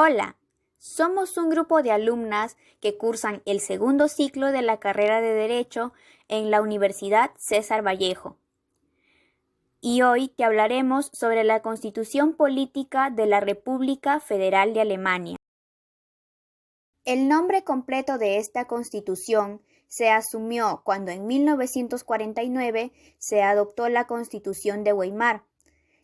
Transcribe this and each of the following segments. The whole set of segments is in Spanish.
Hola, somos un grupo de alumnas que cursan el segundo ciclo de la carrera de Derecho en la Universidad César Vallejo. Y hoy te hablaremos sobre la Constitución Política de la República Federal de Alemania. El nombre completo de esta Constitución se asumió cuando en 1949 se adoptó la Constitución de Weimar,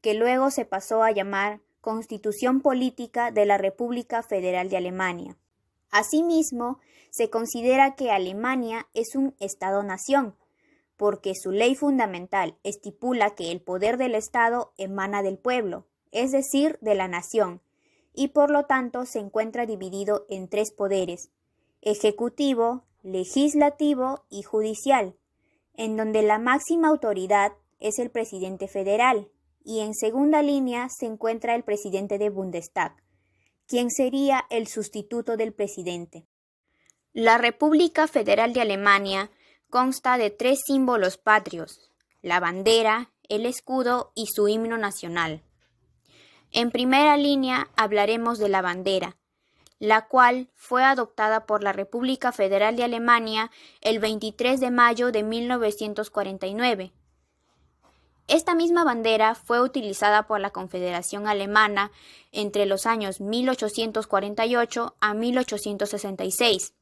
que luego se pasó a llamar Constitución Política de la República Federal de Alemania. Asimismo, se considera que Alemania es un Estado-nación, porque su ley fundamental estipula que el poder del Estado emana del pueblo, es decir, de la nación, y por lo tanto se encuentra dividido en tres poderes: ejecutivo, legislativo y judicial, en donde la máxima autoridad es el presidente federal, y en segunda línea se encuentra el presidente de Bundestag, quien sería el sustituto del presidente. La República Federal de Alemania consta de tres símbolos patrios: la bandera, el escudo y su himno nacional. En primera línea hablaremos de la bandera, la cual fue adoptada por la República Federal de Alemania el 23 de mayo de 1949. Esta misma bandera fue utilizada por la Confederación Alemana entre los años 1848 a 1866,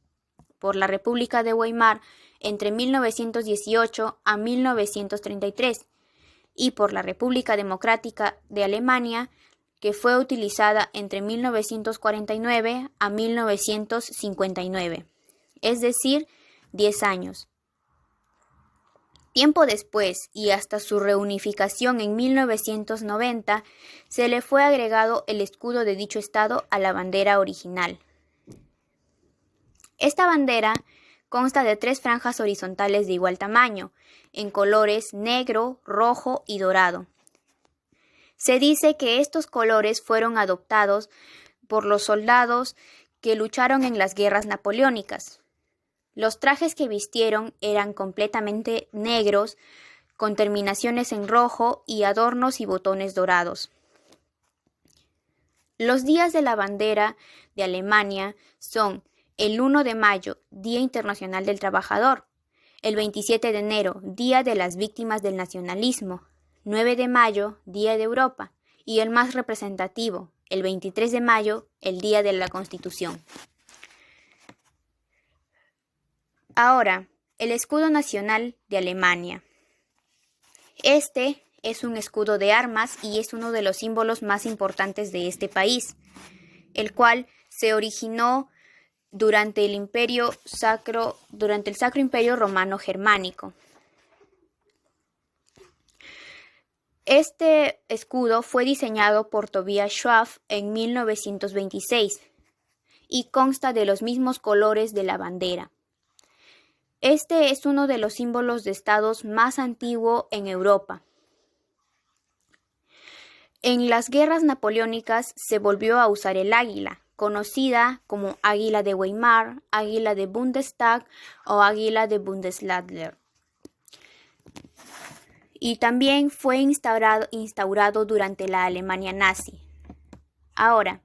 por la República de Weimar entre 1918 a 1933 y por la República Democrática de Alemania, que fue utilizada entre 1949 a 1959, es decir, 10 años. Tiempo después, y hasta su reunificación en 1990, se le fue agregado el escudo de dicho estado a la bandera original. Esta bandera consta de tres franjas horizontales de igual tamaño, en colores negro, rojo y dorado. Se dice que estos colores fueron adoptados por los soldados que lucharon en las guerras napoleónicas. Los trajes que vistieron eran completamente negros, con terminaciones en rojo y adornos y botones dorados. Los días de la bandera de Alemania son el 1 de mayo, Día Internacional del Trabajador; el 27 de enero, Día de las Víctimas del Nacionalismo; 9 de mayo, Día de Europa; y el más representativo, el 23 de mayo, el Día de la Constitución. Ahora, el escudo nacional de Alemania. Este es un escudo de armas y es uno de los símbolos más importantes de este país, el cual se originó durante el Sacro Imperio Romano Germánico. Este escudo fue diseñado por Tobias Schwab en 1926 y consta de los mismos colores de la bandera. Este es uno de los símbolos de estados más antiguo en Europa. En las guerras napoleónicas se volvió a usar el águila, conocida como águila de Weimar, águila de Bundestag o águila de Bundesländer. Y también fue instaurado durante la Alemania nazi. Ahora,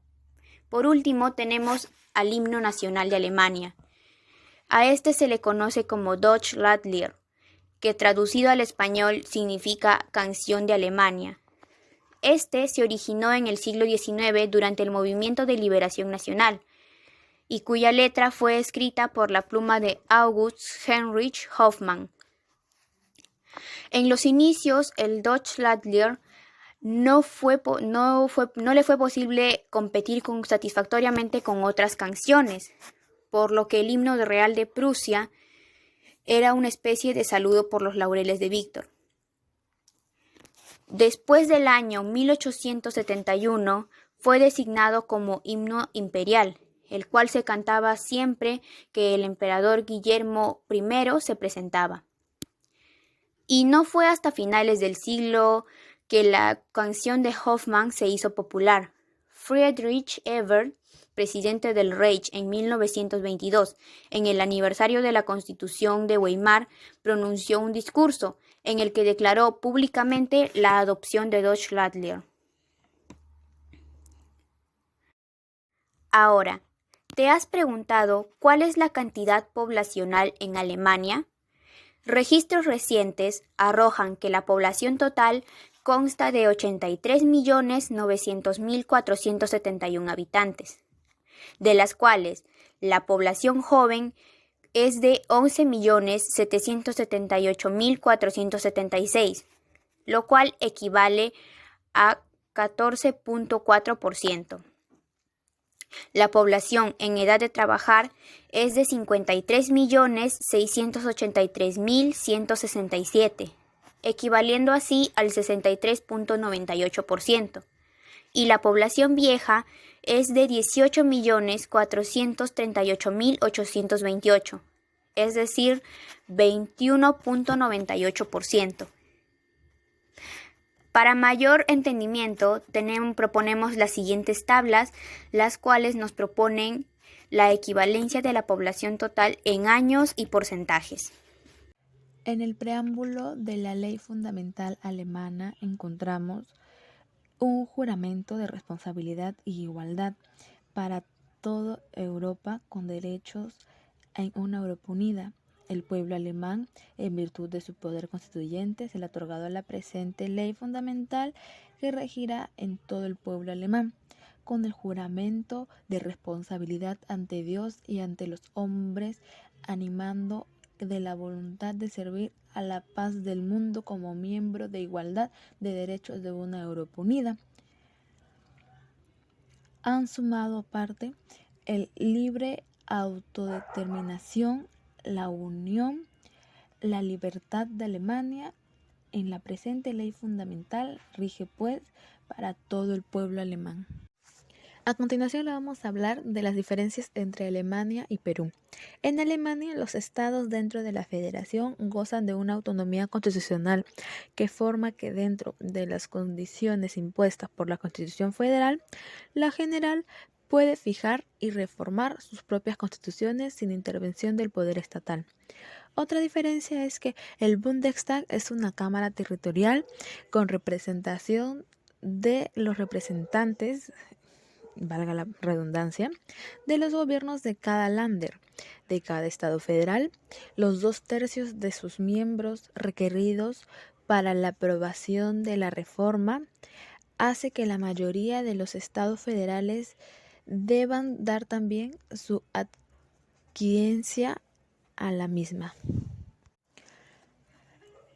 por último, tenemos al himno nacional de Alemania. A este se le conoce como Deutschlandlied, que traducido al español significa Canción de Alemania. Este se originó en el siglo XIX durante el Movimiento de Liberación Nacional, y cuya letra fue escrita por la pluma de August Heinrich Hoffmann. En los inicios, el Deutschlandlied no le fue posible competir satisfactoriamente con otras canciones, por lo que el himno real de Prusia era una especie de saludo por los laureles de Víctor. Después del año 1871 fue designado como himno imperial, el cual se cantaba siempre que el emperador Guillermo I se presentaba. Y no fue hasta finales del siglo que la canción de Hoffmann se hizo popular. Friedrich Ebert, presidente del Reich en 1922, en el aniversario de la Constitución de Weimar, pronunció un discurso en el que declaró públicamente la adopción de Deutschlandlied. Ahora, ¿te has preguntado cuál es la cantidad poblacional en Alemania? Registros recientes arrojan que la población total consta de 83.900.471 habitantes, de las cuales la población joven es de 11.778.476, lo cual equivale a 14.4%. La población en edad de trabajar es de 53.683.167, equivaliendo así al 63.98%, y la población vieja es de 18.438.828, es decir, 21.98%. Para mayor entendimiento, proponemos las siguientes tablas, las cuales nos proponen la equivalencia de la población total en años y porcentajes. En el preámbulo de la Ley Fundamental Alemana encontramos un juramento de responsabilidad y igualdad para toda Europa con derechos en una Europa unida. El pueblo alemán, en virtud de su poder constituyente, se le ha otorgado la presente ley fundamental que regirá en todo el pueblo alemán, con el juramento de responsabilidad ante Dios y ante los hombres, animando de la voluntad de servir a la paz del mundo como miembro de igualdad de derechos de una Europa unida. Han sumado aparte el libre autodeterminación, la unión, la libertad de Alemania. En la presente ley fundamental rige pues para todo el pueblo alemán. A continuación le vamos a hablar de las diferencias entre Alemania y Perú. En Alemania, los estados dentro de la federación gozan de una autonomía constitucional que forma que dentro de las condiciones impuestas por la Constitución Federal, la General puede fijar y reformar sus propias constituciones sin intervención del poder estatal. Otra diferencia es que el Bundestag es una cámara territorial con representación de los representantes, valga la redundancia, de los gobiernos de cada Länder, de cada estado federal, los 2/3 de sus miembros requeridos para la aprobación de la reforma, hace que la mayoría de los estados federales deban dar también su adquiencia a la misma.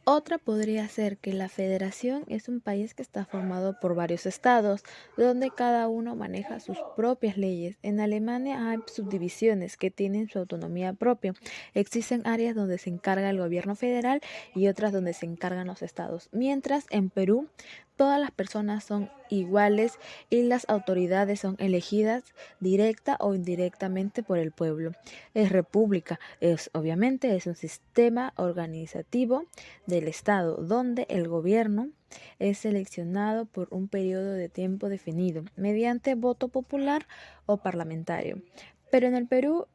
Otra podría ser que la federación es un país que está formado por varios estados, donde cada uno maneja sus propias leyes. En Alemania hay subdivisiones que tienen su autonomía propia. Existen áreas donde se encarga el gobierno federal y otras donde se encargan los estados. Mientras en Perú todas las personas son iguales y las autoridades son elegidas directa o indirectamente por el pueblo. Es república, obviamente es un sistema organizativo del Estado, donde el gobierno es seleccionado por un periodo de tiempo definido, mediante voto popular o parlamentario. Pero en el Perú,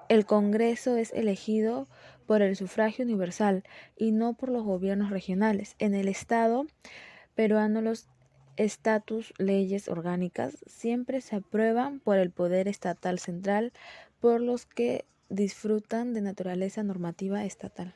el Congreso es elegido por el sufragio universal y no por los gobiernos regionales. En el Estado peruano, los estatus, leyes orgánicas, siempre se aprueban por el poder estatal central, por los que disfrutan de naturaleza normativa estatal.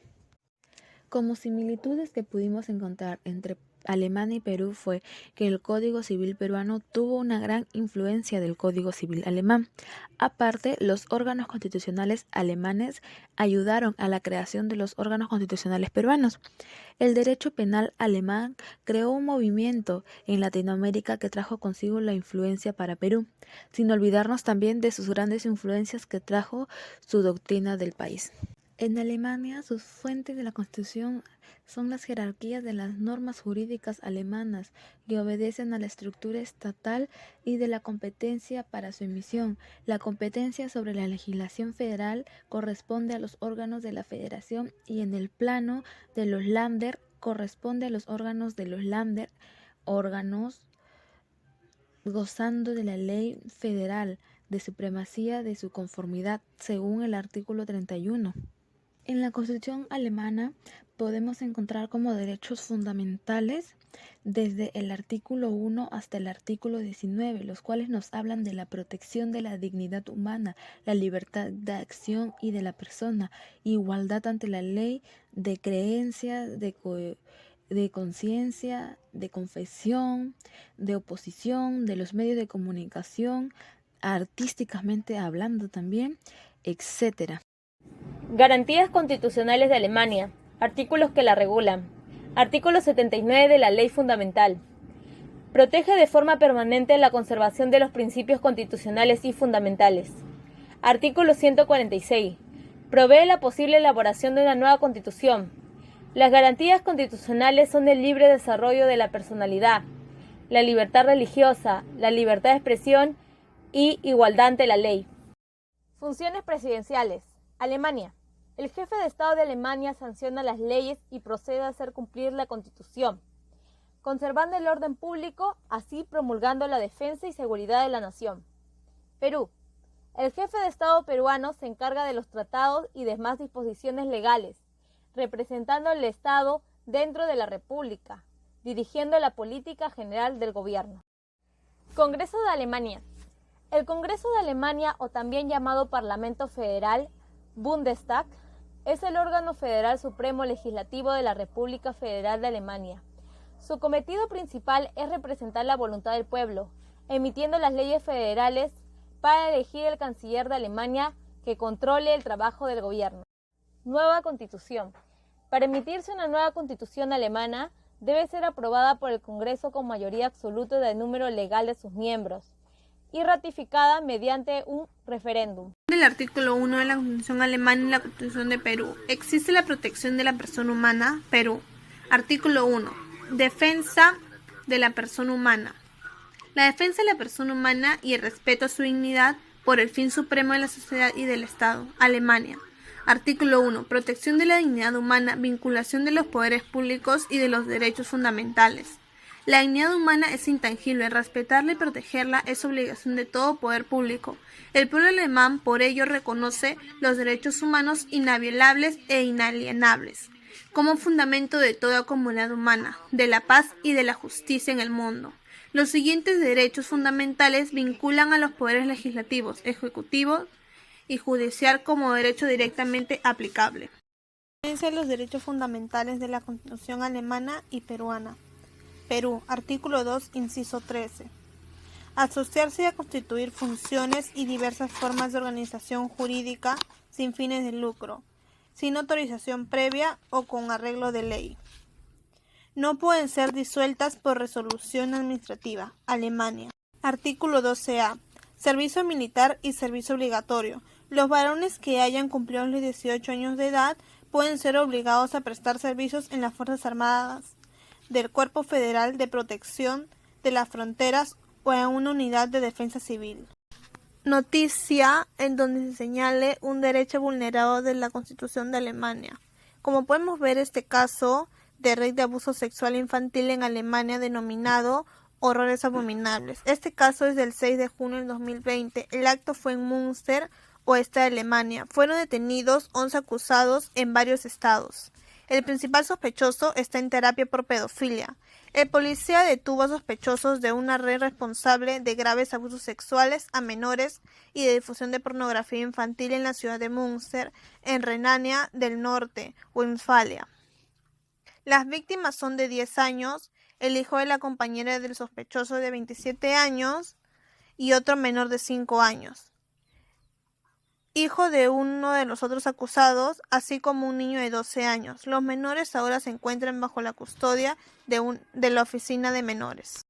Como similitudes que pudimos encontrar entre Alemania y Perú fue que el Código Civil peruano tuvo una gran influencia del Código Civil alemán. Aparte, los órganos constitucionales alemanes ayudaron a la creación de los órganos constitucionales peruanos. El derecho penal alemán creó un movimiento en Latinoamérica que trajo consigo la influencia para Perú, sin olvidarnos también de sus grandes influencias que trajo su doctrina del país. En Alemania, sus fuentes de la Constitución son las jerarquías de las normas jurídicas alemanas que obedecen a la estructura estatal y de la competencia para su emisión. La competencia sobre la legislación federal corresponde a los órganos de la Federación y en el plano de los Länder corresponde a los órganos de los Länder, órganos gozando de la ley federal, de supremacía de su conformidad, según el artículo 31. En la Constitución alemana podemos encontrar como derechos fundamentales desde el artículo 1 hasta el artículo 19, los cuales nos hablan de la protección de la dignidad humana, la libertad de acción y de la persona, igualdad ante la ley, de creencia, de conciencia, de confesión, de oposición, de los medios de comunicación, artísticamente hablando también, etc. Garantías constitucionales de Alemania. Artículos que la regulan. Artículo 79 de la Ley Fundamental. Protege de forma permanente la conservación de los principios constitucionales y fundamentales. Artículo 146. Provee la posible elaboración de una nueva constitución. Las garantías constitucionales son el libre desarrollo de la personalidad, la libertad religiosa, la libertad de expresión y igualdad ante la ley. Funciones presidenciales. Alemania. El jefe de Estado de Alemania sanciona las leyes y procede a hacer cumplir la Constitución, conservando el orden público, así promulgando la defensa y seguridad de la nación. Perú. El jefe de Estado peruano se encarga de los tratados y demás disposiciones legales, representando al Estado dentro de la República, dirigiendo la política general del gobierno. Congreso de Alemania. El Congreso de Alemania, o también llamado Parlamento Federal, Bundestag, es el órgano federal supremo legislativo de la República Federal de Alemania. Su cometido principal es representar la voluntad del pueblo, emitiendo las leyes federales para elegir el canciller de Alemania que controle el trabajo del gobierno. Nueva Constitución. Para emitirse una nueva Constitución alemana, debe ser aprobada por el Congreso con mayoría absoluta del número legal de sus miembros y ratificada mediante un referéndum. Del artículo 1 de la Constitución alemana y la Constitución de Perú. Existe la protección de la persona humana. Perú. Artículo 1. Defensa de la persona humana. La defensa de la persona humana y el respeto a su dignidad por el fin supremo de la sociedad y del Estado. Alemania. Artículo 1. Protección de la dignidad humana, vinculación de los poderes públicos y de los derechos fundamentales. La dignidad humana es intangible, respetarla y protegerla es obligación de todo poder público. El pueblo alemán por ello reconoce los derechos humanos inviolables e inalienables, como fundamento de toda comunidad humana, de la paz y de la justicia en el mundo. Los siguientes derechos fundamentales vinculan a los poderes legislativos, ejecutivos y judicial como derecho directamente aplicable. Los derechos fundamentales de la Constitución alemana y peruana. Perú, artículo 2, inciso 13. Asociarse y a constituir funciones y diversas formas de organización jurídica sin fines de lucro, sin autorización previa o con arreglo de ley. No pueden ser disueltas por resolución administrativa. Alemania. Artículo 12A. Servicio militar y servicio obligatorio. Los varones que hayan cumplido los 18 años de edad pueden ser obligados a prestar servicios en las Fuerzas Armadas, del Cuerpo Federal de Protección de las Fronteras o en una unidad de defensa civil. Noticia en donde se señale un derecho vulnerado de la Constitución de Alemania. Como podemos ver, este caso de red de abuso sexual infantil en Alemania denominado Horrores Abominables. Este caso es del 6 de junio del 2020. El acto fue en Münster, oeste de Alemania. Fueron detenidos 11 acusados en varios estados. El principal sospechoso está en terapia por pedofilia. El policía detuvo a sospechosos de una red responsable de graves abusos sexuales a menores y de difusión de pornografía infantil en la ciudad de Münster, en Renania del Norte, Westfalia. Las víctimas son de 10 años, el hijo de la compañera del sospechoso de 27 años y otro menor de 5 años. Hijo de uno de los otros acusados, así como un niño de 12 años. Los menores ahora se encuentran bajo la custodia de la oficina de menores.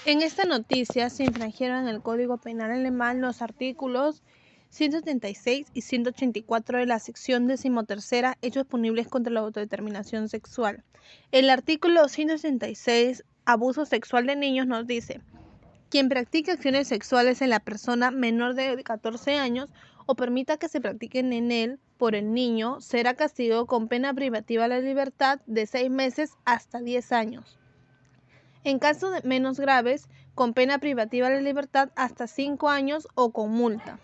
En esta noticia se infringieron en el Código Penal alemán los artículos 176 y 184 de la sección 13, hechos punibles contra la autodeterminación sexual. El artículo 166, abuso sexual de niños, nos dice: quien practique acciones sexuales en la persona menor de 14 años o permita que se practiquen en él por el niño, será castigado con pena privativa de la libertad de 6 meses hasta 10 años. En casos menos graves, con pena privativa de la libertad hasta 5 años o con multa.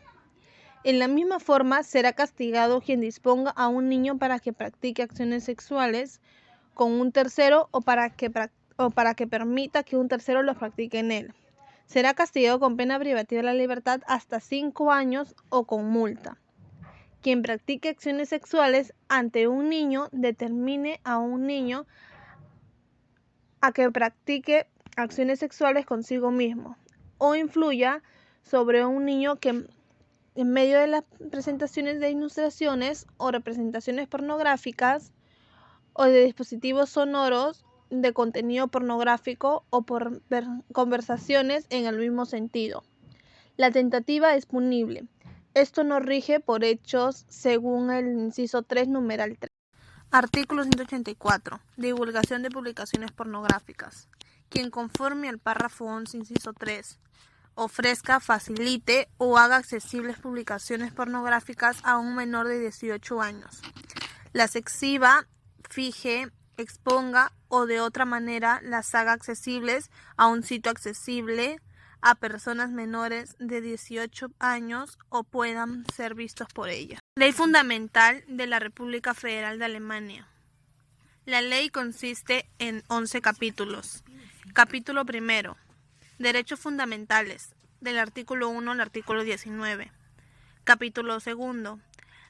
En la misma forma, será castigado quien disponga a un niño para que practique acciones sexuales con un tercero o para que o para que permita que un tercero los practique en él. Será castigado con pena privativa de la libertad hasta 5 años o con multa. Quien practique acciones sexuales ante un niño determine a un niño a que practique acciones sexuales consigo mismo o influya sobre un niño que en medio de las presentaciones de ilustraciones o representaciones pornográficas o de dispositivos sonoros de contenido pornográfico o por conversaciones en el mismo sentido. La tentativa es punible. Esto no rige por hechos según el inciso 3, numeral 3. Artículo 184. Divulgación de publicaciones pornográficas. Quien conforme al párrafo 11, inciso 3, ofrezca, facilite o haga accesibles publicaciones pornográficas a un menor de 18 años. Las exhiba, fije, exponga o de otra manera las haga accesibles a un sitio accesible a personas menores de 18 años o puedan ser vistos por ella. Ley Fundamental de la República Federal de Alemania. La ley consiste en 11 capítulos. Capítulo primero. Derechos fundamentales, del artículo 1 al artículo 19. Capítulo segundo.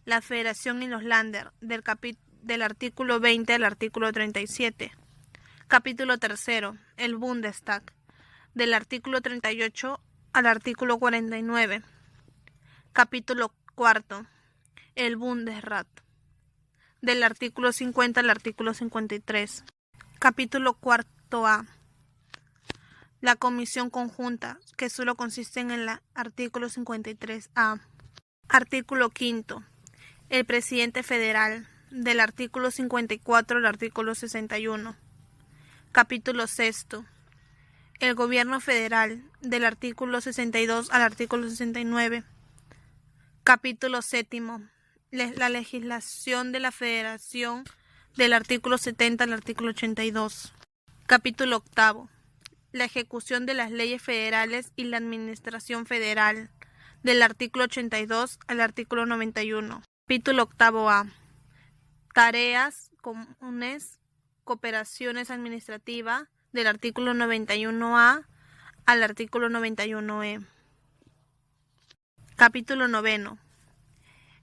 La Federación y los Länder, del artículo 20 al artículo 37. Capítulo tercero. El Bundestag, del artículo 38 al artículo 49. Capítulo cuarto. El Bundesrat, del artículo 50 al artículo 53. Capítulo cuarto A. La Comisión Conjunta, que solo consiste en el artículo 53A. Artículo quinto. El Presidente Federal, del artículo 54 al artículo 61. Capítulo sexto. El Gobierno Federal, del artículo 62 al artículo 69. Capítulo séptimo. La legislación de la Federación, del artículo 70 al artículo 82. Capítulo octavo. La ejecución de las leyes federales y la administración federal, del artículo 82 al artículo 91. Capítulo octavo A. Tareas comunes, cooperaciones administrativa, del artículo 91A al artículo 91E. Capítulo noveno.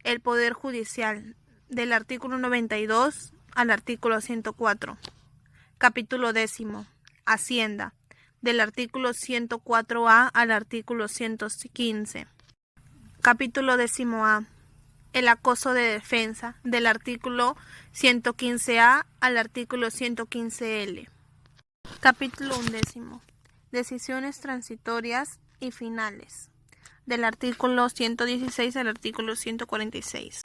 El Poder Judicial, del artículo 92 al artículo 104. Capítulo décimo. Hacienda, del artículo 104A al artículo 115. Capítulo décimo A. El acoso de defensa, del artículo 115A al artículo 115L. Capítulo undécimo. Decisiones transitorias y finales, del artículo 116 al artículo 146.